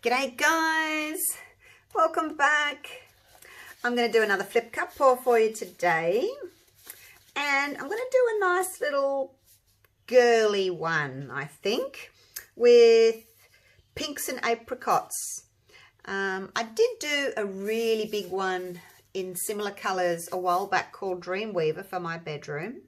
G'day guys, welcome back. I'm going to do another flip cup pour for you today, and I'm going to do a nice little girly one, I think, with pinks and apricots. I did do a really big one in similar colours a while back called Dreamweaver for my bedroom.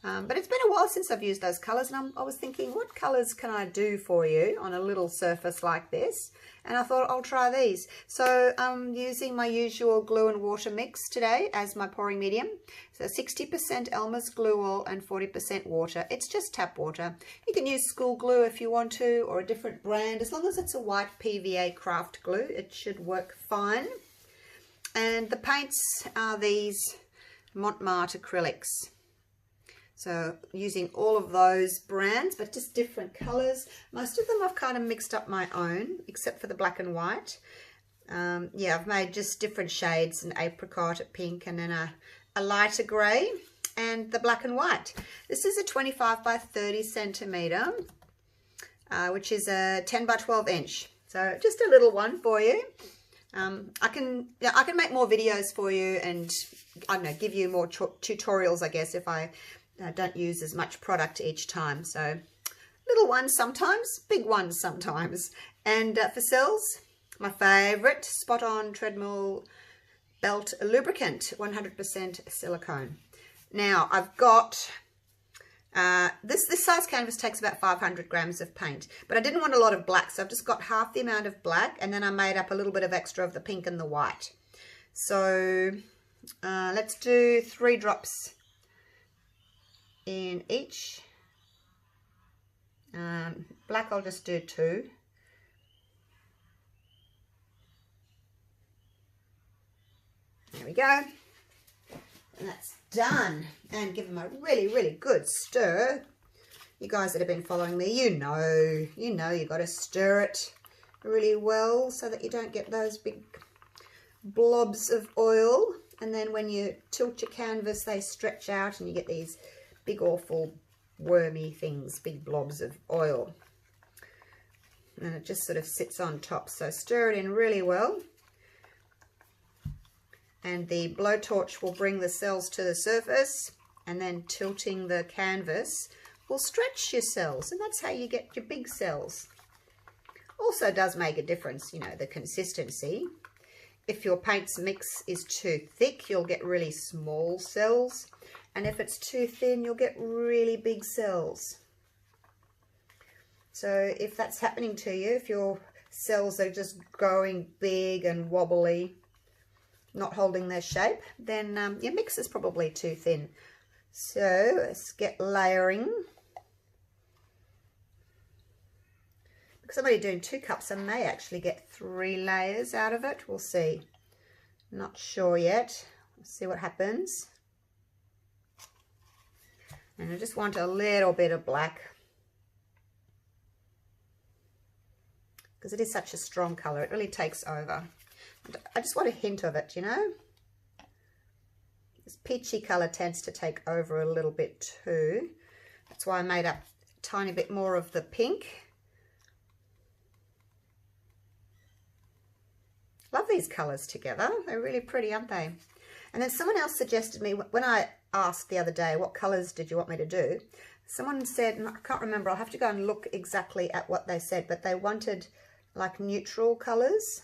But it's been a while since I've used those colours, and I was thinking, what colours can I do for you on a little surface like this? And I thought I'll try these. So I'm using my usual glue and water mix today as my pouring medium. So 60% Elmers Glue All and 40% water. It's just tap water. You can use school glue if you want to, or a different brand. As long as it's a white PVA craft glue, it should work fine. And the paints are these Mont Marte Acrylics. So using all of those brands, but just different colours. Most of them I've kind of mixed up my own, except for the black and white. Yeah, I've made just different shades, an apricot, a pink, and then a lighter grey, and the black and white. This is a 25 by 30 centimetre, which is a 10 by 12 inch. So just a little one for you. I can make more videos for you, and I don't know, give you more tutorials, I guess, if I don't use as much product each time. So little ones sometimes, big ones sometimes. And for cells, my favourite, Spot On Treadmill Belt Lubricant, 100% silicone. Now I've got this size canvas takes about 500 grams of paint, but I didn't want a lot of black, so I've just got half the amount of black, and then I made up a little bit of extra of the pink and the white. So let's do 3 drops in each. Black I'll just do 2. There we go, and that's done. And give them a really good stir. You guys that have been following me, you know you got to stir it really well so that you don't get those big blobs of oil, and then when you tilt your canvas they stretch out and you get these big awful wormy things, big blobs of oil, and it just sort of sits on top. So stir it in really well, and the blowtorch will bring the cells to the surface, and then tilting the canvas will stretch your cells, and that's how you get your big cells. Also does make a difference, you know, the consistency. If your paints mix is too thick, you'll get really small cells. And if it's too thin, you'll get really big cells. So if that's happening to you, if your cells are just growing big and wobbly, not holding their shape, then your mix is probably too thin. So let's get layering. Because I'm only doing 2 cups, I may actually get 3 layers out of it. We'll see. Not sure yet. We'll see what happens. And I just want a little bit of black, because it is such a strong colour. It really takes over. I just want a hint of it, you know. This peachy colour tends to take over a little bit too. That's why I made up a tiny bit more of the pink. Love these colours together. They're really pretty, aren't they? And then someone else suggested me, when I asked the other day, what colours did you want me to do? Someone said, and I can't remember, I'll have to go and look exactly at what they said, but they wanted like neutral colours.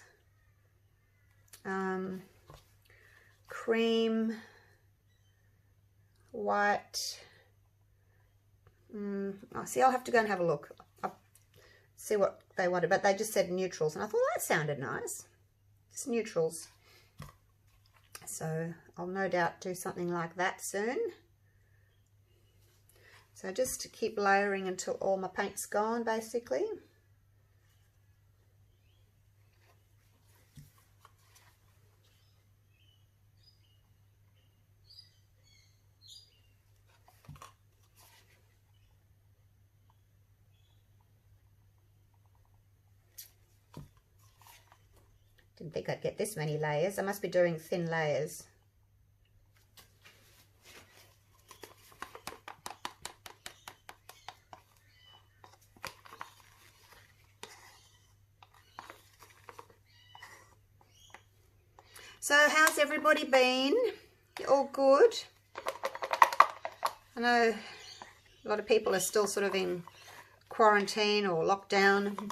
Cream, white. See, I'll have to go and have a look. I'll see what they wanted, but they just said neutrals, and I thought that sounded nice. Just neutrals. So I'll no doubt do something like that soon. So just to keep layering until all my paint's gone, basically. Didn't think I'd get this many layers. I must be doing thin layers. So how's everybody been? You all good? I know a lot of people are still sort of in quarantine or lockdown.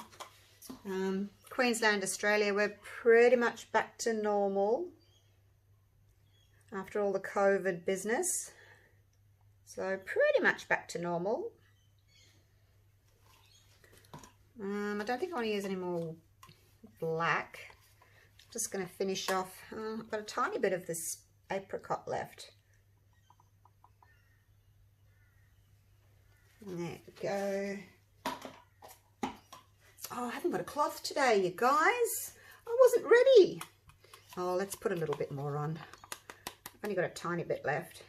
Queensland, Australia, we're pretty much back to normal after all the COVID business. So pretty much back to normal. I don't think I want to use any more black. I'm just going to finish off. I've got a tiny bit of this apricot left. There we go. Oh, I haven't got a cloth today, you guys. I wasn't ready. Oh, let's put a little bit more on. I've only got a tiny bit left.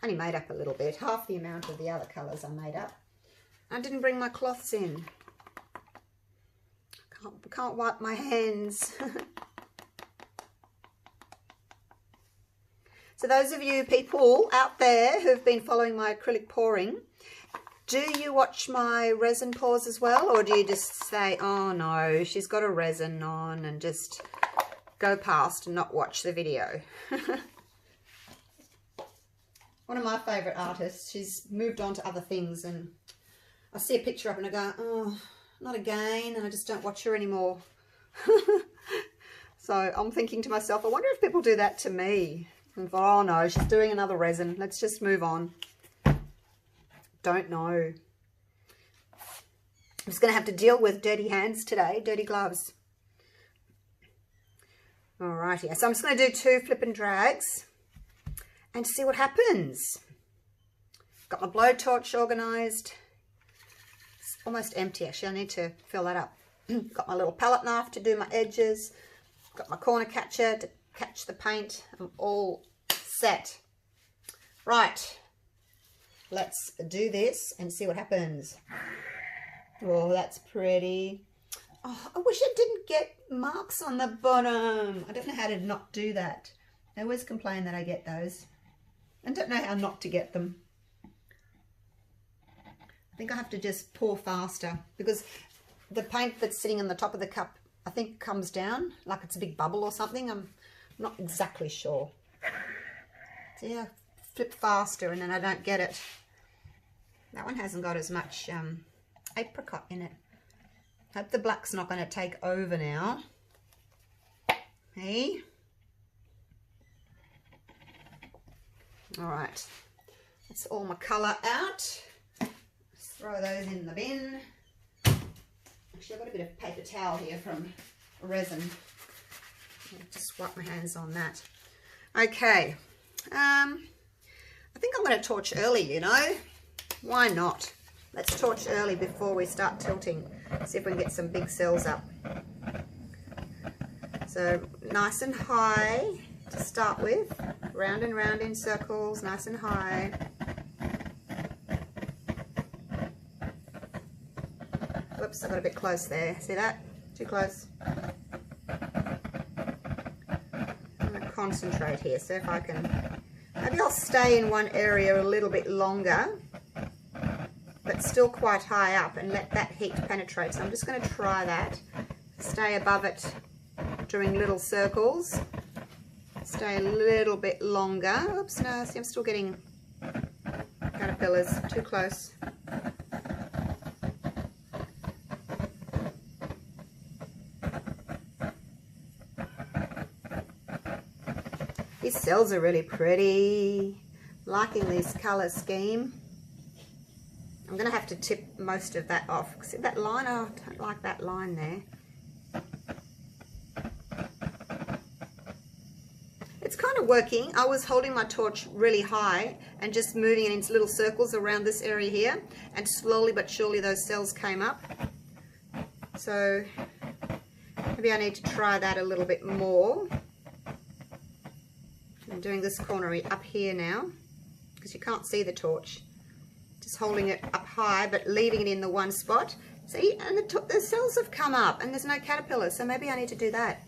Only made up a little bit. Half the amount of the other colours I made up. I didn't bring my cloths in. Can't wipe my hands. So those of you people out there who've been following my acrylic pouring, do you watch my resin pours as well? Or do you just say, oh no, she's got a resin on, and just go past and not watch the video? One of my favourite artists, she's moved on to other things, and I see a picture up and I go, oh, not again, and I just don't watch her anymore. So I'm thinking to myself, I wonder if people do that to me. And thought, oh no, she's doing another resin. Let's just move on. Don't know. I'm just going to have to deal with dirty hands today, dirty gloves. Alrighty, so I'm just going to do 2 flip and drags and see what happens. Got my blowtorch organised. It's almost empty actually. I need to fill that up. Got my little palette knife to do my edges. Got my corner catcher to catch the paint. I'm all set. Right, let's do this and see what happens. Oh, that's pretty. Oh, I wish I didn't get marks on the bottom. I don't know how to not do that. I always complain that I get those. I don't know how not to get them. I think I have to just pour faster, because the paint that's sitting on the top of the cup, I think comes down like it's a big bubble or something. I'm not exactly sure. So yeah, flip faster and then I don't get it. That one hasn't got as much apricot in it. Hope the black's not going to take over now. Hey. Alright, that's all my colour out. Let's throw those in the bin. Actually, I've got a bit of paper towel here from resin. I'll just wipe my hands on that. Okay, I think I'm going to torch early, you know. Why not? Let's torch early before we start tilting. See if we can get some big cells up. So nice and high to start with. Round and round in circles, nice and high. Whoops, I got a bit close there. See that? Too close. I'm going to concentrate here. So if I can, maybe I'll stay in one area a little bit longer, but still quite high up, and let that heat penetrate. So I'm just going to try that. Stay above it doing little circles. Stay a little bit longer. Oops, no, see, I'm still getting caterpillars. Too close. These cells are really pretty. Liking this colour scheme. I'm going to have to tip most of that off. See that line? Oh, I don't like that line there. It's kind of working. I was holding my torch really high and just moving it into little circles around this area here, and slowly but surely those cells came up. So maybe I need to try that a little bit more. I'm doing this corner up here now because you can't see the torch. Just holding it up high but leaving it in the one spot. See, and the cells have come up and there's no caterpillars, so maybe I need to do that.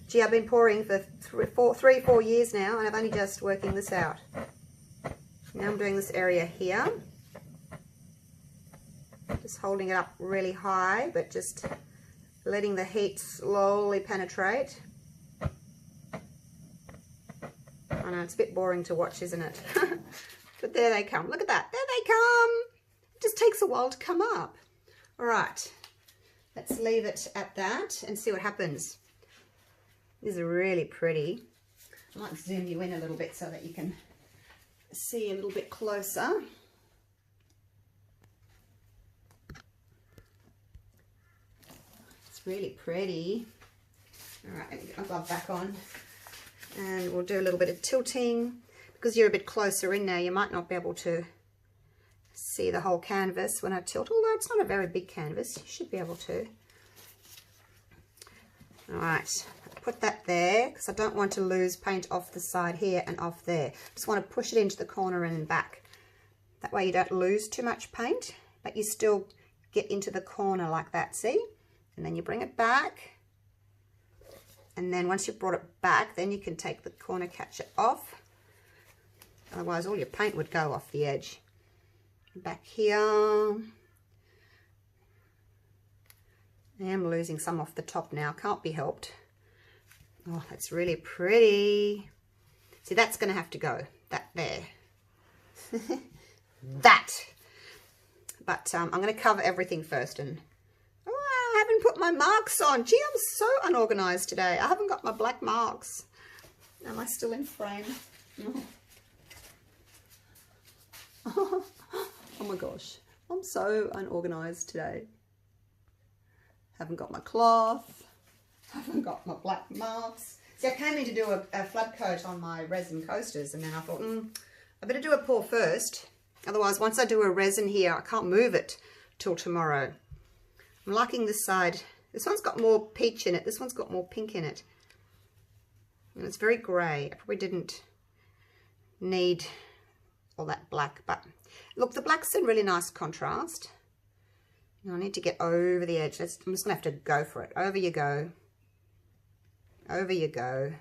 Gee, I've been pouring for 3-4 years now, and I'm only just working this out. Now I'm doing this area here. Just holding it up really high, but just letting the heat slowly penetrate. I know it's a bit boring to watch, isn't it? But there they come. Look at that. There they come. It just takes a while to come up. All right. Let's leave it at that and see what happens. These are really pretty. I might zoom you in a little bit so that you can see a little bit closer. It's really pretty. All right, let me get my glove back on. And we'll do a little bit of tilting. Because you're a bit closer in now, you might not be able to see the whole canvas when I tilt, although it's not a very big canvas, you should be able to. All right, put that there because I don't want to lose paint off the side here and off there. Just want to push it into the corner and back. That way you don't lose too much paint, but you still get into the corner like that, see? And then you bring it back. And then once you've brought it back, then you can take the corner catcher off. Otherwise all your paint would go off the edge. Back here. I am losing some off the top now, can't be helped. Oh, that's really pretty. See, that's going to have to go, that there. That. But I'm going to cover everything first. And oh, I haven't put my marks on. Gee, I'm so unorganized today. I haven't got my black marks. Am I still in frame? Oh. Oh my gosh, I'm so unorganized today. Haven't got my cloth, haven't got my black marks. See, I came in to do a flood coat on my resin coasters, and then I thought, I better do a pour first. Otherwise, once I do a resin here, I can't move it till tomorrow. I'm liking this side. This one's got more peach in it. This one's got more pink in it. And it's very grey. I probably didn't need all that black, but look, the black's a really nice contrast. I need to get over the edge. I'm just gonna have to go for it. Over you go. Over you go.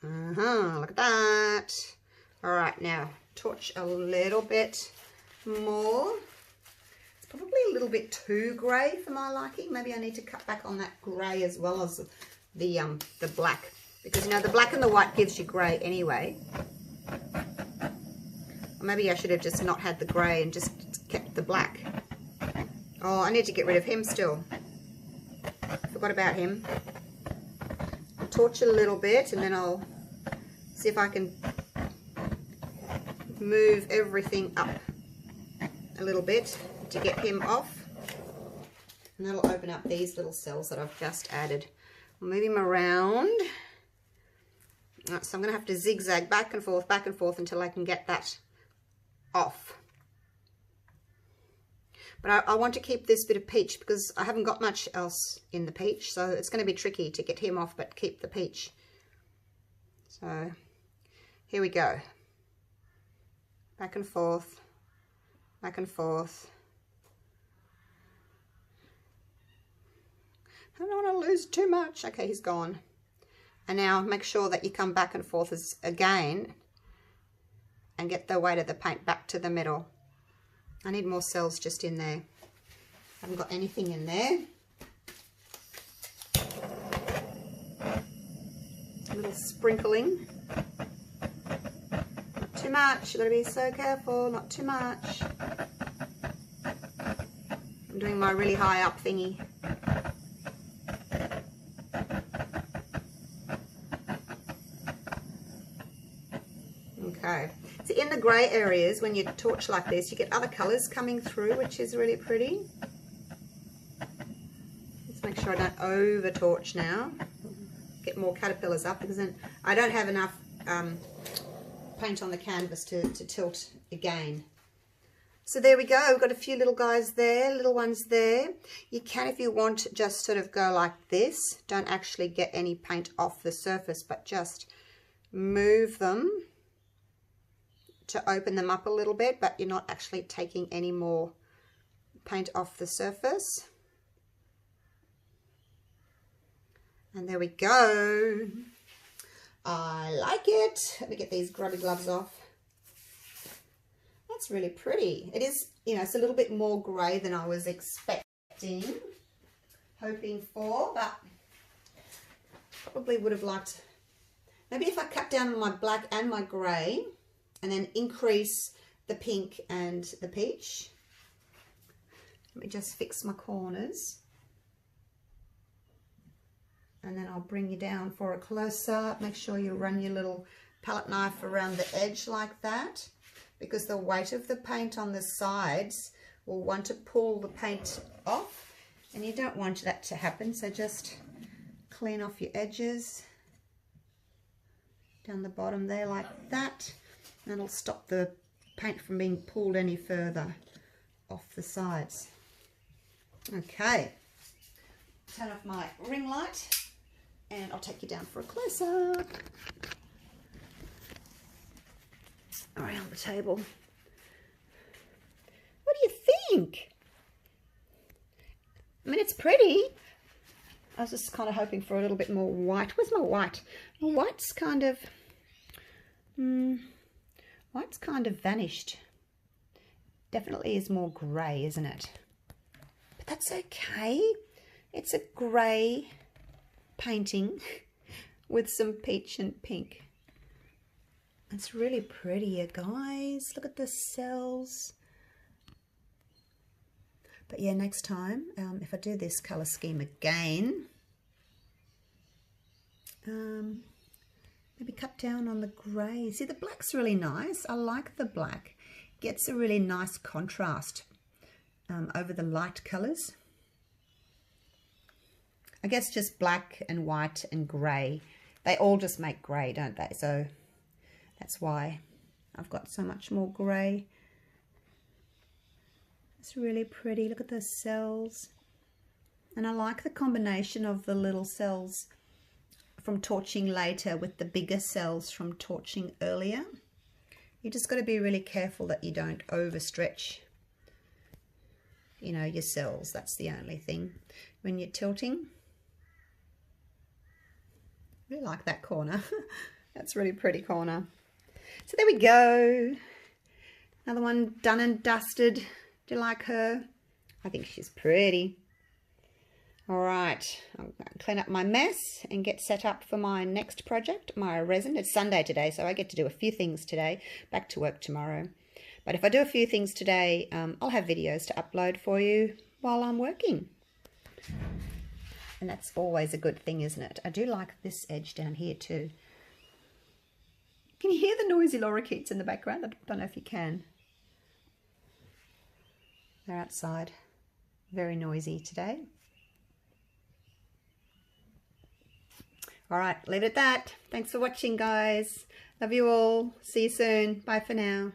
Look at that. All right, now torch a little bit more. It's probably a little bit too grey for my liking. Maybe I need to cut back on that grey as well as the black. Because, you know, the black and the white gives you grey anyway. Or maybe I should have just not had the grey and just kept the black. Oh, I need to get rid of him still. Forgot about him. I'll torch a little bit and then I'll see if I can move everything up a little bit to get him off. And that'll open up these little cells that I've just added. I'll move him around. So I'm going to have to zigzag back and forth until I can get that off. But I want to keep this bit of peach because I haven't got much else in the peach. So it's going to be tricky to get him off but keep the peach. So here we go. Back and forth. Back and forth. I don't want to lose too much. Okay, he's gone. And now make sure that you come back and forth again and get the weight of the paint back to the middle. I need more cells just in there. Haven't got anything in there. A little sprinkling. Not too much. You've got to be so careful. Not too much. I'm doing my really high up thingy. Okay, so in the grey areas, when you torch like this, you get other colours coming through, which is really pretty. Let's make sure I don't over torch now. Get more caterpillars up because then I don't have enough paint on the canvas to tilt again. So there we go, we've got a few little guys there, little ones there. You can, if you want, just sort of go like this. Don't actually get any paint off the surface, but just move them to open them up a little bit, but you're not actually taking any more paint off the surface. And there we go. I like it. Let me get these grubby gloves off. That's really pretty. It is, you know, it's a little bit more grey than I was expecting. expecting, hoping for, but probably would have liked, maybe if I cut down on my black and my grey and then increase the pink and the peach. Let me just fix my corners. And then I'll bring you down for a close-up. Make sure you run your little palette knife around the edge like that, because the weight of the paint on the sides will want to pull the paint off, and you don't want that to happen. So just clean off your edges down the bottom there like that. That'll stop the paint from being pulled any further off the sides. Okay, turn off my ring light and I'll take you down for a close-up. Around the table. What do you think? I mean, it's pretty. I was just kind of hoping for a little bit more white. Where's my white? My white's kind of vanished. Definitely is more grey, isn't it? But that's okay. It's a grey painting with some peach and pink. It's really pretty, you guys. Look at the cells. But yeah, next time, if I do this colour scheme again, maybe cut down on the grey. See, the black's really nice. I like the black. Gets a really nice contrast over the light colours. I guess just black and white and grey. They all just make grey, don't they? So that's why I've got so much more grey. It's really pretty. Look at those cells. And I like the combination of the little cells from torching later with the bigger cells from torching earlier. You just got to be really careful that you don't overstretch, you know, your cells. That's the only thing when you're tilting. Really like that corner. That's a really pretty corner. So there we go. Another one done and dusted. Do you like her? I think she's pretty. All right, I'll clean up my mess and get set up for my next project, my resin. It's Sunday today, so I get to do a few things today. Back to work tomorrow. But if I do a few things today, I'll have videos to upload for you while I'm working. And that's always a good thing, isn't it? I do like this edge down here too. Can you hear the noisy lorikeets in the background? I don't know if you can. They're outside. Very noisy today. All right, leave it at that. Thanks for watching, guys. Love you all. See you soon. Bye for now.